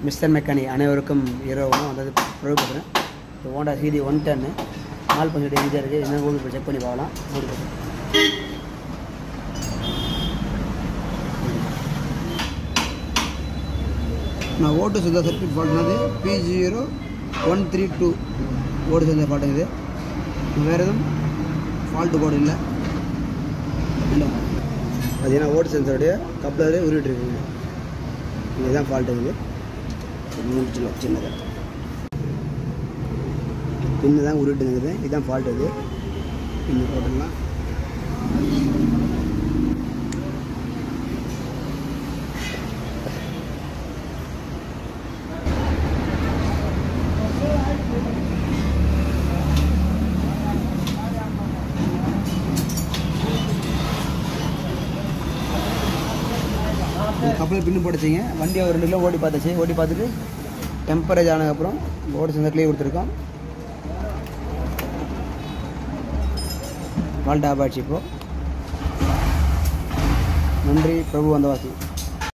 Mister mechanic அனைவருக்கும் இரவு வந்தது ப்ரொவைட் பண்ணுறேன். இப்போ ஹோண்டா சிடி 110 4% இன்ஜின் இருக்குது. என்ன கூகுள் செக் பண்ணி பார்க்கலாம். நான் ஓட்டு சுத்தா சர்க்யூட் ஃபால்ட்னது P0132 ஓட்டு சுத்தா ஃபால்ட்டுங்குது. வேறு எதுவும் ஃபால்ட்டு கோடு இல்லை. அது ஏன்னா ஓட்டு சென்சருடைய கப்ளரே உருவிட்டுருக்குங்க. இதுதான் ஃபால்ட் இருக்குது. முடிச்சிடலாம் சின்னதாக பின்னு தான் உருவிட்டுங்குது. இதுதான் ஃபால்ட் இது. பின்னு போட்டுடலாம். கப்பலில் பின்னு போட்டுச்சிங்க. வண்டியை ஒரு 2 கிலோ ஓட்டி பார்த்துச்சு. ஓட்டி பார்த்துட்டு டெம்பரேச்சர் ஆனதுக்கப்புறம் ஓட்டு சென்சர் கிளியர் கொடுத்துருக்கோம். ஃபால்ட் ஆப் ஆகிடுச்சு. இப்போது நன்றி பிரபு வந்தவாசி.